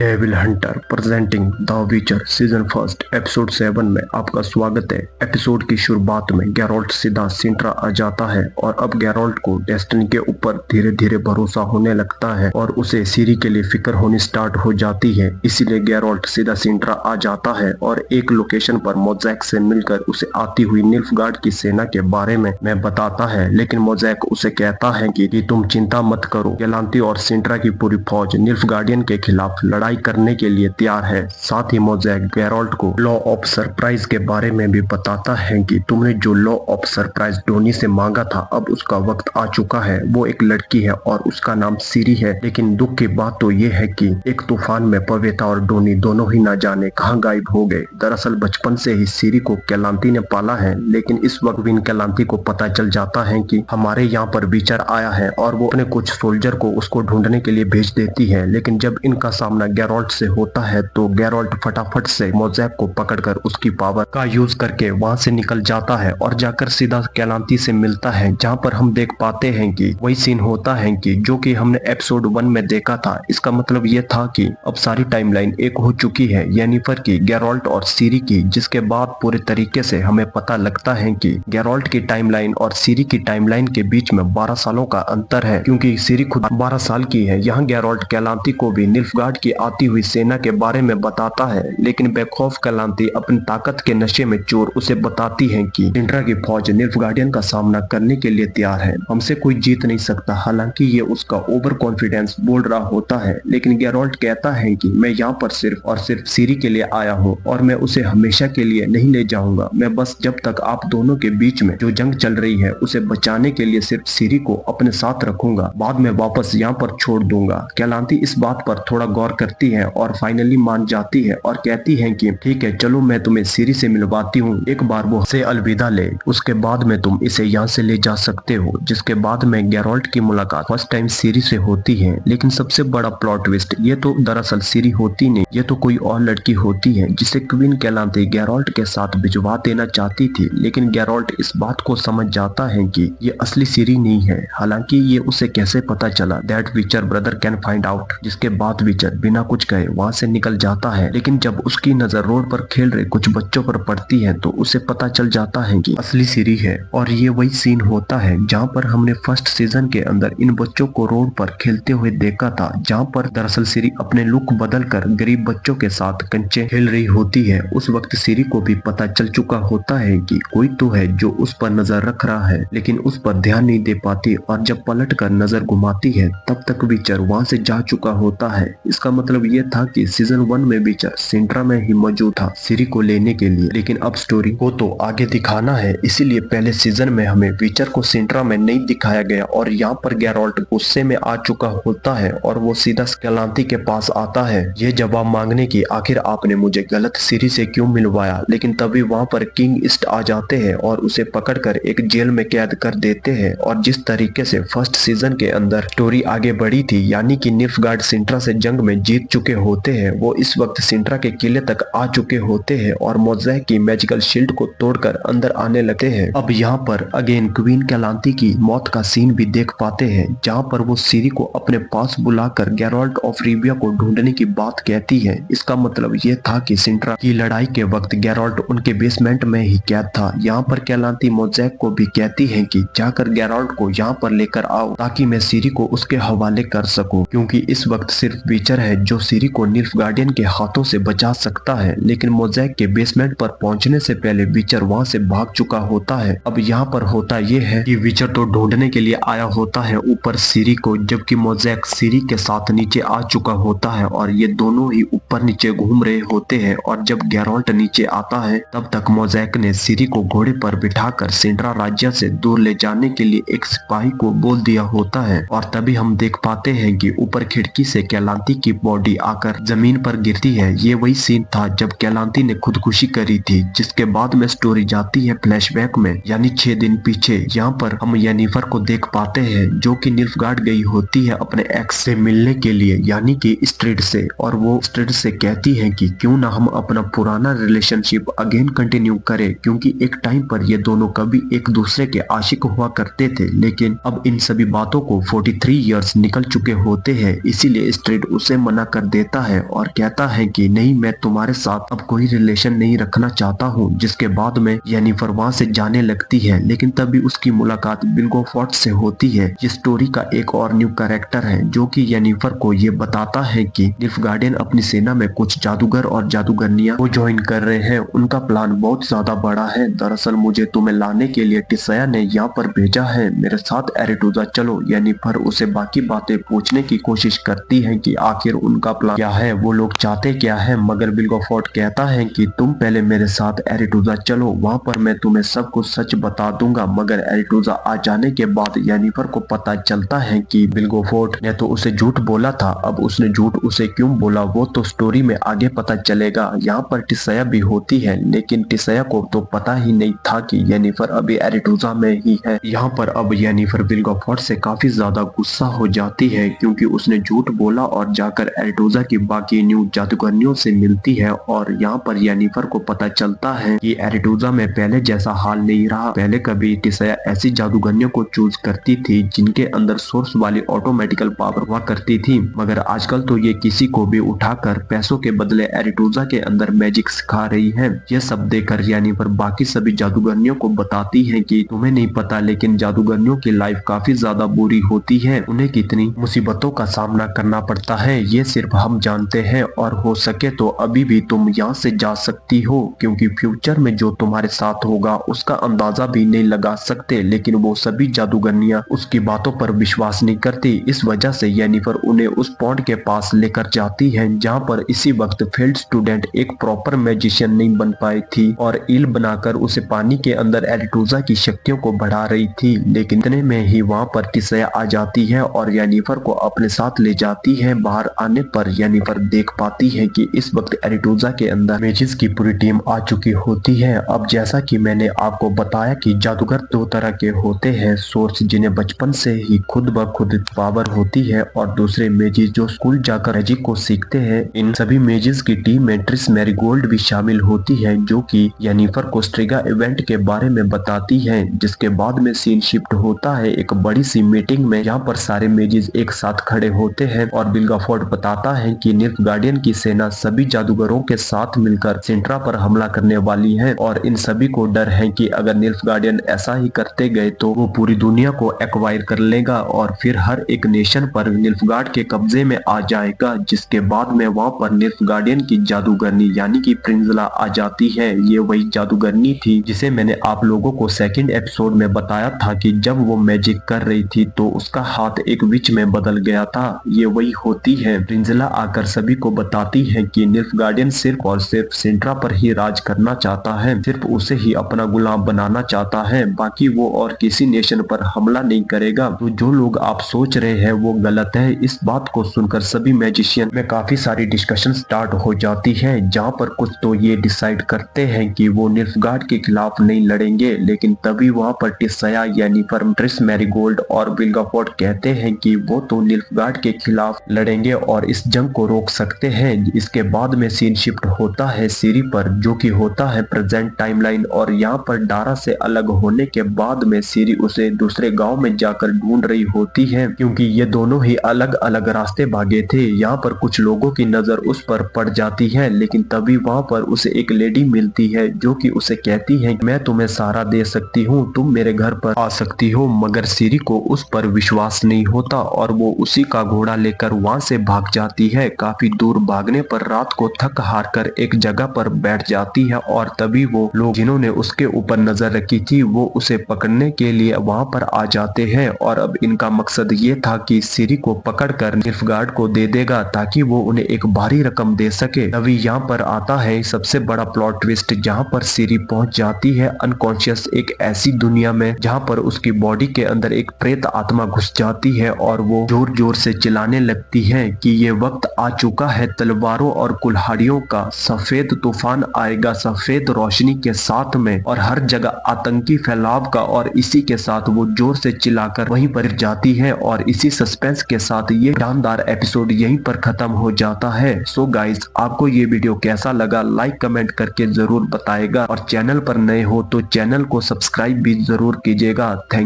Devil Hunter presenting the विचर season first episode 7 में आपका स्वागत है। एपिसोड की शुरुआत में गैरोल्ट सीधा सिंट्रा आ जाता है और अब गैरोल्ट को डेस्टिनी के ऊपर धीरे धीरे भरोसा होने लगता है और उसे सीरी के लिए फिक्र होनी स्टार्ट हो जाती है। इसीलिए गैरोल्ट सीधा सिंट्रा आ जाता है और एक लोकेशन पर मोज़ैक से मिलकर उसे आती हुई निल्फगार्ड की सेना के बारे में बताता है, लेकिन मोज़ैक उसे कहता है कि तुम चिंता मत करो, गैलांती और सिंट्रा की पूरी फौज निल्फगार्डियन के खिलाफ लड़ाई करने के लिए तैयार है। साथ ही मोज़ैक गैरोल्ट को लॉ ऑफ सरप्राइज के बारे में भी बताता है कि तुमने जो लॉ ऑफ सरप्राइज डोनी से मांगा था अब उसका वक्त आ चुका है। वो एक लड़की है और उसका नाम सीरी है, लेकिन दुख की बात तो ये है कि एक तूफान में पवेता और डोनी दोनों ही ना जाने कहां गायब हो गए। दरअसल बचपन से ही सीरी को कैलांती ने पाला है, लेकिन इस वक्त विन कैलांती को पता चल जाता है कि हमारे यहाँ पर विचर आया है और वो अपने कुछ सोल्जर को उसको ढूंढने के लिए भेज देती है। लेकिन जब इनका सामना गैरोल्ट से होता है तो गैरोल्ट फटाफट से मोज़ैक को पकड़कर उसकी पावर का यूज करके वहां से निकल जाता है और जाकर सीधा कैलांती से मिलता है, जहां पर हम देख पाते हैं कि वही सीन होता है कि जो कि हमने एपिसोड 1 में देखा था। इसका मतलब ये था कि अब सारी टाइमलाइन एक हो चुकी है, येनिफर की, गैरोल्ट और सीरी की, जिसके बाद पूरे तरीके से हमें पता लगता है कि गैरोल्ट की टाइमलाइन और सीरी की टाइमलाइन के बीच में 12 सालों का अंतर है, क्योंकि सीरी खुद 12 साल की है। यहाँ गैरोल्ट कैलांती को भी निल्फगार्ड की आती हुई सेना के बारे में बताता है, लेकिन बेखौफ कैलांती अपनी ताकत के नशे में चोर उसे बताती है कि सिंट्रा की फौज निल्फगार्डियन का सामना करने के लिए तैयार है, हमसे कोई जीत नहीं सकता। हालांकि ये उसका ओवर कॉन्फिडेंस बोल रहा होता है, लेकिन गैरोल्ट कहता है कि मैं यहाँ पर सिर्फ और सिर्फ सीरी के लिए आया हूँ और मैं उसे हमेशा के लिए नहीं ले जाऊंगा। मैं बस जब तक आप दोनों के बीच में जो जंग चल रही है उसे बचाने के लिए सिर्फ सीरी को अपने साथ रखूंगा, बाद में वापस यहाँ पर छोड़ दूंगा। कैलांती इस बात पर थोड़ा गौर करती है और फाइनली मान जाती है और कहती है कि ठीक है, चलो मैं तुम्हें सीरी से मिलवाती हूँ, एक बार वो से अलविदा ले, उसके बाद में तुम इसे यहाँ से ले जा सकते हो। जिसके बाद में गैरोल्ट की मुलाकात फर्स्ट टाइम सीरी से होती है, लेकिन सबसे बड़ा प्लॉट ट्विस्ट ये तो दरअसल सीरी होती नहीं, ये तो कोई और लड़की होती है जिसे क्वीन कैलांती गैरोल्ट के साथ भिजवा देना चाहती थी। लेकिन गैरोल्ट इस बात को समझ जाता है कि ये असली सीरी नहीं है। हालांकि ये उसे कैसे पता चला, दैट विचर ब्रदर कैन फाइंड आउट। जिसके बाद विचर बिना कुछ कहे वहां से निकल जाता है, लेकिन जब उसकी नजर रोड पर खेल रहे कुछ बच्चों पर पड़ती है तो उसे पता चल जाता है कि असली सीरी है। और ये वही सीन होता है जहां पर हमने फर्स्ट सीजन के अंदर इन बच्चों को रोड पर खेलते हुए देखा था, जहां पर दरअसल सीरी अपने लुक बदलकर गरीब बच्चों के साथ कंचे खेल रही होती है। उस वक्त सीरी को भी पता चल चुका होता है कि कोई तो है जो उस पर नजर रख रहा है, लेकिन उस पर ध्यान नहीं दे पाती और जब पलट कर नजर घुमाती है तब तक विचर वहां से जा चुका होता है। इसका मतलब ये था कि सीजन 1 में विचर सिंट्रा में ही मौजूद था सीरी को लेने के लिए, लेकिन अब स्टोरी को तो आगे दिखाना है, इसीलिए पहले सीजन में हमें विचर को सिंट्रा में नहीं दिखाया गया और यहाँ पर गैरोल्ट गुस्से में आ चुका होता है और वो सीधा कैलांती के पास आता है ये जवाब मांगने की आखिर आपने मुझे गलत सीरी से क्यों मिलवाया। लेकिन तभी वहाँ पर किंग ईस्ट आ जाते हैं और उसे पकड़कर एक जेल में कैद कर देते हैं। और जिस तरीके से फर्स्ट सीजन के अंदर स्टोरी आगे बढ़ी थी, यानी कि निल्फगार्ड सिंट्रा से जंग में जीत चुके होते हैं, वो इस वक्त सिंट्रा के किले तक आ चुके होते हैं और मोज़ैक की मैजिकल शील्ड को तोड़कर अंदर आने लगते हैं। अब यहाँ पर अगेन क्वीन कैलांती की मौत का सीन भी देख पाते हैं, जहाँ पर वो सीरी को अपने पास बुलाकर गैरोल्ट ऑफ रिविया को ढूंढने की बात कहती है। इसका मतलब ये था कि सिंट्रा की लड़ाई के वक्त गैरोल्ट उनके बेसमेंट में ही कैद था। यहाँ पर कैलांती मोज़ैक को भी कहती है कि जाकर गैरोल्ट को यहाँ पर लेकर आओ ताकि मैं सीरी को उसके हवाले कर सकूं, क्योंकि इस वक्त सिर्फ विचर है जो सीरी को निल्फगार्डियन के हाथों से बचा सकता है। लेकिन मोज़ैक के बेसमेंट पर पहुंचने से पहले विचर वहां से भाग चुका होता है। अब यहाँ पर होता यह है कि विचर तो ढूंढने के लिए आया होता है ऊपर सीरी को, जबकि मोज़ैक सीरी के साथ नीचे आ चुका होता है और ये दोनों ही ऊपर नीचे घूम रहे होते हैं। और जब गैरोल्ट नीचे आता है तब तक मोज़ैक ने सीरी को घोड़े पर बिठाकर सिंट्रा राज्य से दूर ले जाने के लिए एक सिपाही को बोल दिया होता है। और तभी हम देख पाते हैं कि ऊपर खिड़की से कैलांती की बॉडी आकर जमीन पर गिरती है। ये वही सीन था जब कैलांती ने खुदकुशी करी थी। जिसके बाद में स्टोरी जाती है फ्लैशबैक में, यानी 6 दिन पीछे। यहाँ पर हम येनिफर को देख पाते हैं जो कि निल्फगार्ड गई होती है अपने एक्स से मिलने के लिए, यानी कि स्ट्रीड से, और वो स्ट्रीड से कहती है कि क्यों ना हम अपना पुराना रिलेशनशिप अगेन कंटिन्यू करें, क्योंकि एक टाइम पर ये दोनों कभी एक दूसरे के आशिक हुआ करते थे, लेकिन अब इन सभी बातों को 43 इयर्स निकल चुके होते हैं। इसीलिए स्ट्रीड उसे मना कर देता है और कहता है कि नहीं, मैं तुम्हारे साथ अब कोई रिलेशन नहीं रखना चाहता हूँ। जिसके बाद में येनिफर वहाँ से जाने लगती है, लेकिन तभी उसकी मुलाकात विल्गेफोर्ट से होती है। ये स्टोरी का एक और न्यू कैरेक्टर है जो कि येनिफर को ये बताता है कि निल्फगार्डियन अपनी सेना में कुछ जादूगर और जादूगरनियां वो ज्वाइन कर रहे हैं। उनका प्लान बहुत ज्यादा बड़ा है। दरअसल मुझे तुम्हें लाने के लिए टिसया ने यहाँ पर भेजा है, मेरे साथ एरेटूजा चलो। येनिफर उसे बाकी बातें पूछने की कोशिश करती है कि आखिर उनका प्लान क्या है, वो लोग चाहते क्या है, मगर विल्गेफोर्ट कहता है कि तुम पहले मेरे साथ एरेटूजा चलो, वहाँ पर मैं तुम्हें सब कुछ सच बता दूंगा। मगर एरेटूजा आ जाने के बाद येनिफर को पता चलता है कि विल्गेफोर्ट ने तो उसे झूठ बोला था। अब उसने झूठ उसे क्यों बोला वो तो स्टोरी में आगे पता चलेगा। यहाँ पर टिसया भी होती है, लेकिन टिसया को तो पता ही नहीं था कि येनिफर अभी एरेटूजा में ही है। यहाँ पर अब येनिफर विल्गेफोर्ट से काफी ज्यादा गुस्सा हो जाती है क्योंकि उसने झूठ बोला और जाकर एरेटूजा की बाकी न्यू जादूगरनियों से मिलती है। और यहाँ पर येनिफर को पता चलता है कि एरेटूजा में पहले जैसा हाल नहीं रहा। पहले कभी टिसया ऐसी जादूगरनियों को चूज करती थी जिनके अंदर सोर्स वाली ऑटोमेटिकल पावर हुआ करती थी, मगर आजकल तो ये किसी को भी उठाकर पैसों के बदले एरेटूजा के अंदर मैजिक सिखा रही है। यह सब देखकर येनिफर बाकी सभी जादूगरनियों को बताती है कि तुम्हें नहीं पता, लेकिन जादूगरनियों की लाइफ काफी ज्यादा बुरी होती है, उन्हें कितनी मुसीबतों का सामना करना पड़ता है ये सिर्फ हम जानते हैं। और हो सके तो अभी भी तुम यहाँ से जा सकती हो, क्योंकि फ्यूचर में जो तुम्हारे साथ होगा उसका अंदाजा भी नहीं लगा सकते। लेकिन वो सभी जादूगरनियां उसकी बातों पर विश्वास नहीं करती। इस वजह से येनिफर उन्हें उस पॉन्ड के पास लेकर जाती है जहाँ पर इसी वक्त फेल्ड स्टूडेंट एक प्रॉपर मैजिशियन नहीं बन पाई थी और ईल बनाकर उसे पानी के अंदर एरेटूजा की शक्तियों को बढ़ा रही थी। लेकिन इतने में ही वहाँ पर टिसया आ जाती है और येनिफर को अपने साथ ले जाती है। बाहर आने पर येनिफर देख पाती है कि इस वक्त एरेटूजा के अंदर मेजिस की पूरी टीम आ चुकी होती है। अब जैसा कि मैंने आपको बताया कि जादूगर दो तरह के होते हैं, सोर्स जिन्हें बचपन से ही खुद ब खुद पावर होती है और दूसरे मेजिस जो स्कूल जाकर मैजिक को सीखते हैं। इन सभी मेजिस की टीम में ट्रिस मैरीगोल्ड भी शामिल होती है जो कि येनिफर को स्ट्रिगा इवेंट के बारे में बताती है। जिसके बाद में सीन शिफ्ट होता है एक बड़ी सी मीटिंग में जहाँ पर सारे मेजिस एक साथ खड़े होते हैं और विल्गेफोर्ट बताता है कि निल्फगार्डियन की सेना सभी जादूगरों के साथ मिलकर सिंट्रा पर हमला करने वाली है और इन सभी को डर है कि अगर निल्फगार्डियन ऐसा ही करते गए तो वो पूरी दुनिया को एक्वायर कर लेगा और फिर हर एक नेशन पर निल्फगार्ड के कब्जे में आ जाएगा। जिसके बाद में वहाँ पर निल्फगार्डियन की जादूगरनी यानी कि प्रिंजला आ जाती है। ये वही जादूगरनी थी जिसे मैंने आप लोगों को सेकंड एपिसोड में बताया था कि जब वो मैजिक कर रही थी तो उसका हाथ एक विच में बदल गया था। ये वही होती है। प्रिंजला आकर सभी को बताती है कि निल्फगार्डियन सिर्फ और सिर्फ सिंट्रा पर ही राज करना चाहता है, सिर्फ उसे ही अपना गुलाम बनाना चाहता है, बाकी वो और किसी नेशन पर हमला नहीं करेगा। तो जो लोग आप सोच रहे हैं वो गलत है। इस बात को सुनकर सभी मैजिशियन में काफी सारी डिस्कशन स्टार्ट हो जाती है, जहाँ पर कुछ तो ये डिसाइड करते हैं कि वो निल्फगार्ड के खिलाफ नहीं लड़ेंगे। लेकिन तभी वहाँ पर टिसया येनिफर ट्रिस मैरीगोल्ड और विल्गेफोर्ट कहते हैं कि वो तो निल्फगार्ड के खिलाफ लड़ेंगे और इस जंग को रोक सकते हैं। इसके बाद में सीन शिफ्ट होता है सीरी पर जो कि होता है प्रेजेंट टाइमलाइन और यहाँ पर डारा से अलग होने के बाद में सीरी उसे दूसरे गांव में जाकर ढूंढ रही होती है क्योंकि ये दोनों ही अलग अलग रास्ते भागे थे। यहाँ पर कुछ लोगों की नजर उस पर पड़ जाती है, लेकिन तभी वहाँ पर उसे एक लेडी मिलती है जो कि उसे कहती है मैं तुम्हें सहारा दे सकती हूँ, तुम मेरे घर पर आ सकती हो। मगर सीरी को उस पर विश्वास नहीं होता और वो उसी का घोड़ा लेकर वहाँ से भाग जाती है। काफी दूर भागने पर रात को थक हार कर एक जगह पर बैठ जाती है और तभी वो लोग जिन्होंने उसके ऊपर नजर रखी थी वो उसे पकड़ने के लिए वहाँ पर आ जाते हैं और अब इनका मकसद ये था कि सीरी को पकड़कर निल्फगार्ड को दे देगा ताकि वो उन्हें एक भारी रकम दे सके। तभी यहाँ पर आता है सबसे बड़ा प्लॉट ट्विस्ट, जहाँ पर सीरी पहुंच जाती है अनकॉन्शियस एक ऐसी दुनिया में जहाँ पर उसकी बॉडी के अंदर एक प्रेत आत्मा घुस जाती है और वो जोर जोर से चिल्लाने लगती है कि ये वक्त आ चुका है तलवारों और कुल्हाड़ियों का, सफेद तूफान आएगा सफेद रोशनी के साथ में और हर जगह आतंकी फैलाव का। और इसी के साथ वो जोर से चिल्लाकर वहीं पर जाती है और इसी सस्पेंस के साथ ये शानदार एपिसोड यहीं पर खत्म हो जाता है। सो गाइस, आपको ये वीडियो कैसा लगा लाइक कमेंट करके जरूर बताएगा और चैनल पर नए हो तो चैनल को सब्सक्राइब भी जरूर कीजिएगा। थैंक